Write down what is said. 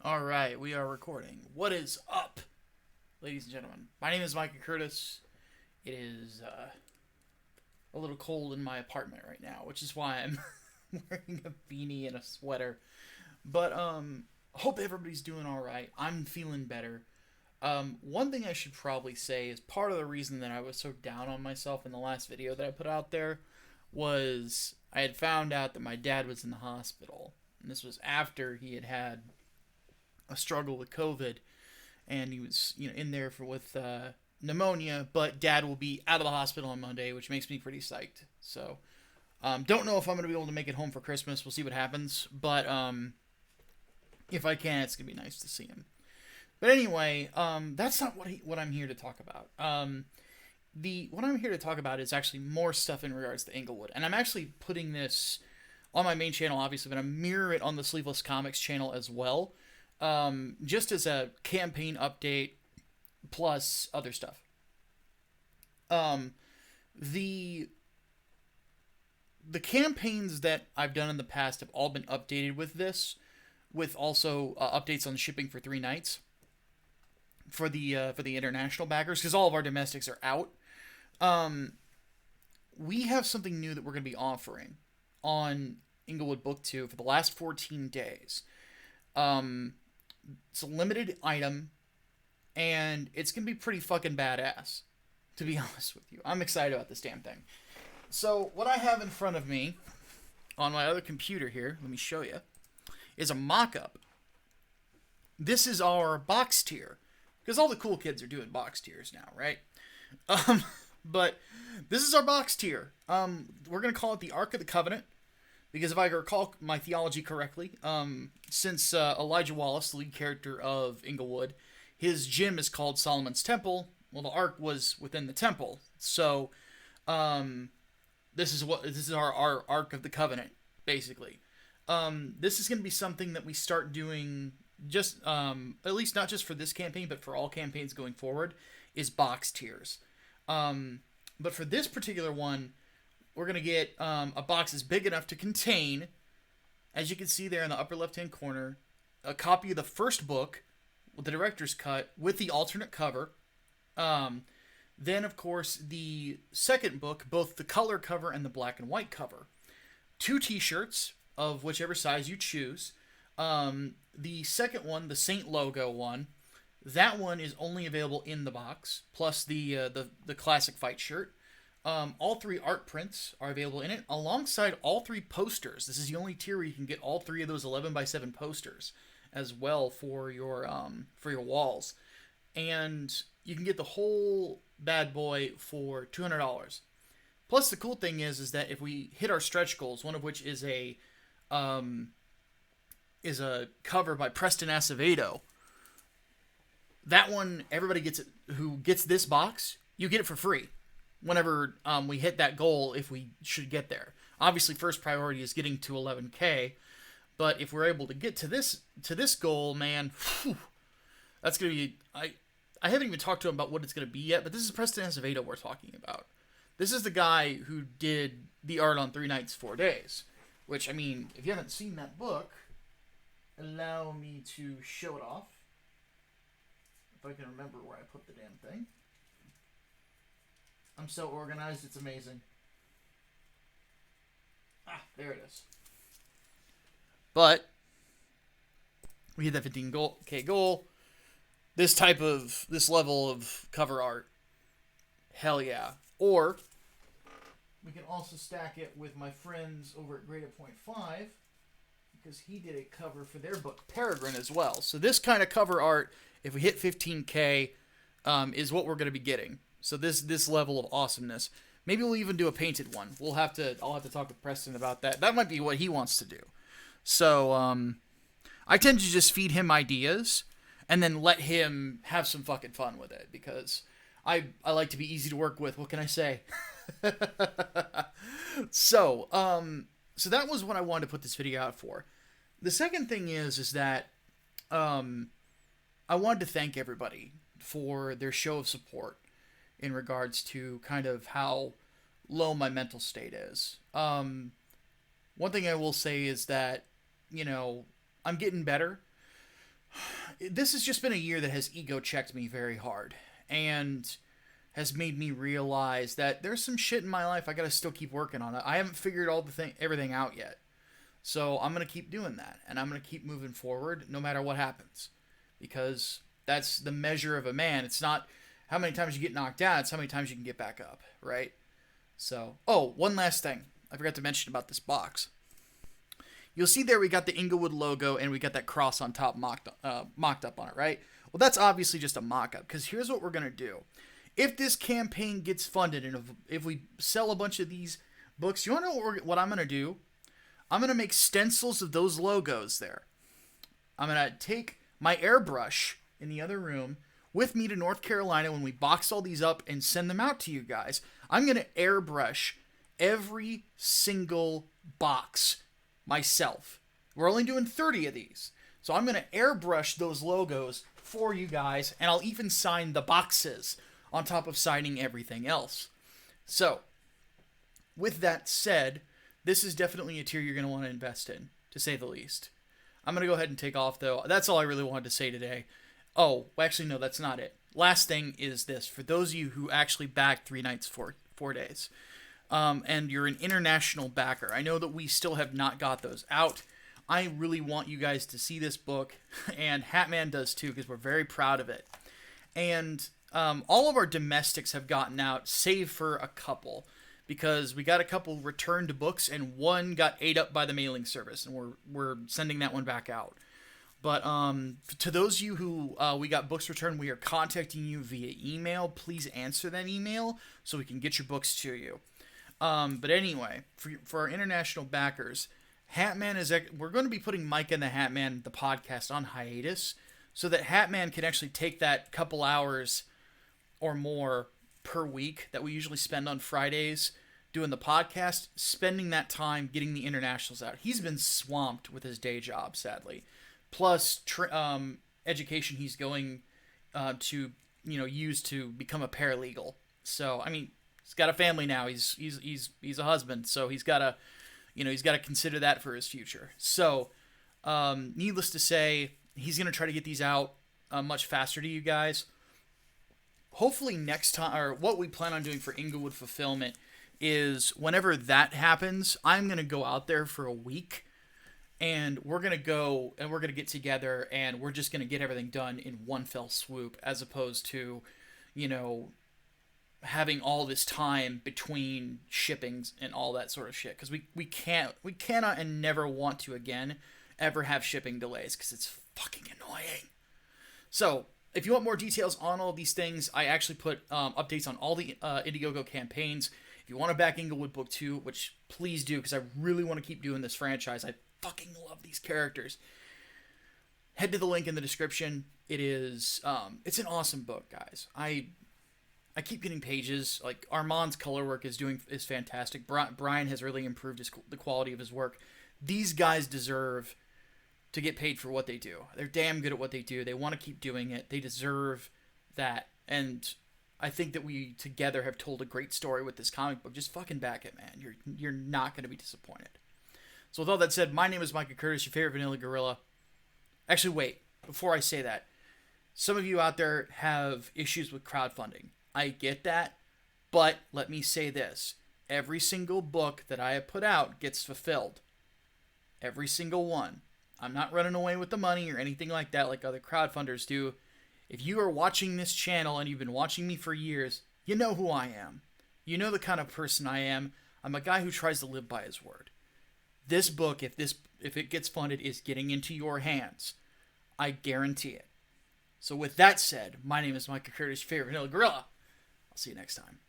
All right, we are recording. What is up, ladies and gentlemen? My name is Micah Curtis. It is a little cold in my apartment right now, which is why I'm wearing a beanie and a sweater. But hope everybody's doing all right. I'm feeling better. One thing I should probably say is part of the reason that I was so down on myself in the last video that I put out there was I had found out that my dad was in the hospital, and this was after he had had a struggle with COVID, and he was in there with pneumonia. But Dad will be out of the hospital on Monday, which makes me pretty psyched. So don't know if I'm gonna be able to make it home for Christmas. We'll see what happens. But if I can, it's gonna be nice to see him. But anyway, that's not what I'm here to talk about. What I'm here to talk about is actually more stuff in regards to Englewood, and I'm actually putting this on my main channel, obviously, but I'm mirror it on the Sleeveless Comics channel as well. Just as a campaign update plus other stuff. The campaigns that I've done in the past have all been updated with this, with also updates on shipping for 3 nights for the international backers, because all of our domestics are out. We have something new that we're going to be offering on Englewood Book 2 for the last 14 days. It's a limited item, and it's going to be pretty fucking badass, to be honest with you. I'm excited about this damn thing. So, what I have in front of me, on my other computer here, let me show you, is a mock-up. This is our box tier, because all the cool kids are doing box tiers now, right? But this is our box tier. We're going to call it the Ark of the Covenant, because if I recall my theology correctly, since Elijah Wallace, the lead character of Englewood, his gym is called Solomon's Temple. Well, the Ark was within the temple, so this is our Ark of the Covenant, basically. This is going to be something that we start doing, just at least not just for this campaign, but for all campaigns going forward, is box tiers. But for this particular one, we're going to get a box that's big enough to contain, as you can see there in the upper left-hand corner, a copy of the first book with the director's cut with the alternate cover. Then, of course, the second book, both the color cover and the black and white cover. 2 t-shirts of whichever size you choose. The second one, the Saint logo one, that one is only available in the box, plus the classic fight shirt. All 3 art prints are available in it, alongside all 3 posters. This is the only tier where you can get all 3 of those 11x7 posters as well for your walls. And you can get the whole bad boy for $200. Plus, the cool thing is that if we hit our stretch goals, one of which is a cover by Preston Acevedo, that one, everybody gets it. Who gets this box, you get it for free whenever we hit that goal, if we should get there. Obviously, first priority is getting to 11K, but if we're able to get to this goal, man, whew, that's going to be... I haven't even talked to him about what it's going to be yet, but this is Preston Acevedo we're talking about. This is the guy who did the art on 3 Nights, 4 Days, which, I mean, if you haven't seen that book, allow me to show it off. If I can remember where I put the damn thing. I'm so organized, it's amazing. There it is. But we hit that 15K goal. This level of cover art, hell yeah. Or we can also stack it with my friends over at Grade 5, because he did a cover for their book Peregrine as well. So this kind of cover art, if we hit 15K, is what we're going to be getting. So this level of awesomeness. Maybe we'll even do a painted one. I'll have to talk with Preston about that. That might be what he wants to do. So I tend to just feed him ideas and then let him have some fucking fun with it, because I like to be easy to work with. What can I say? So that was what I wanted to put this video out for. The second thing is that I wanted to thank everybody for their show of support in regards to kind of how low my mental state is. One thing I will say is that, I'm getting better. This has just been a year that has ego checked me very hard, and has made me realize that there's some shit in my life I gotta still keep working on. I haven't figured everything out yet. So I'm gonna keep doing that, and I'm gonna keep moving forward no matter what happens, because that's the measure of a man. It's not how many times you get knocked down; it's how many times you can get back up, right? So, oh, one last thing I forgot to mention about this box. You'll see there we got the Englewood logo and we got that cross on top mocked up on it, right? Well, that's obviously just a mock-up, because here's what we're gonna do. If this campaign gets funded and if we sell a bunch of these books, you want to know what I'm going to do? I'm going to make stencils of those logos there. I'm going to take my airbrush in the other room with me to North Carolina when we box all these up and send them out to you guys. I'm going to airbrush every single box myself. We're only doing 30 of these. So I'm going to airbrush those logos for you guys, and I'll even sign the boxes on top of signing everything else. So, with that said, this is definitely a tier you're going to want to invest in, to say the least. I'm going to go ahead and take off, though. That's all I really wanted to say today. Oh, actually, no, that's not it. Last thing is this. For those of you who actually backed 3 nights, 4 days, and you're an international backer, I know that we still have not got those out. I really want you guys to see this book, and Hatman does too, because we're very proud of it. And all of our domestics have gotten out, save for a couple, because we got a couple returned books, and one got ate up by the mailing service, and we're sending that one back out. But to those of you who we got books returned, we are contacting you via email. Please answer that email so we can get your books to you. But anyway, for our international backers, Hatman we're going to be putting Micah and the Hatman, the podcast, on hiatus, so that Hatman can actually take that couple hours or more per week that we usually spend on Fridays doing the podcast, spending that time getting the internationals out. He's been swamped with his day job, sadly. Plus, education he's going to use to become a paralegal. So, I mean, he's got a family now. He's a husband, so he's got to consider that for his future. So, needless to say, he's going to try to get these out much faster to you guys. Hopefully next time, or what we plan on doing for Englewood Fulfillment is whenever that happens, I'm going to go out there for a week, and we're going to get together, and we're just going to get everything done in one fell swoop, as opposed to, having all this time between shippings and all that sort of shit. Because we cannot and never want to again ever have shipping delays, because it's fucking annoying. So, if you want more details on all these things, I actually put updates on all the Indiegogo campaigns. If you want to back Englewood Book 2, which please do, because I really want to keep doing this franchise. I fucking love these characters. Head to the link in the description. It is, it's an awesome book, guys. I keep getting pages. Like, Armand's color work is fantastic. Brian has really improved the quality of his work. These guys deserve to get paid for what they do. They're damn good at what they do. They want to keep doing it. They deserve that. And I think that we together have told a great story with this comic book. Just fucking back it, man. You're not going to be disappointed. So with all that said, my name is Micah Curtis, your favorite vanilla gorilla. Actually, wait. Before I say that, some of you out there have issues with crowdfunding. I get that. But let me say this. Every single book that I have put out gets fulfilled. Every single one. I'm not running away with the money or anything like that like other crowdfunders do. If you are watching this channel and you've been watching me for years, you know who I am. You know the kind of person I am. I'm a guy who tries to live by his word. This book, if it gets funded, is getting into your hands. I guarantee it. So with that said, my name is Micah Curtis, your favorite vanilla gorilla. I'll see you next time.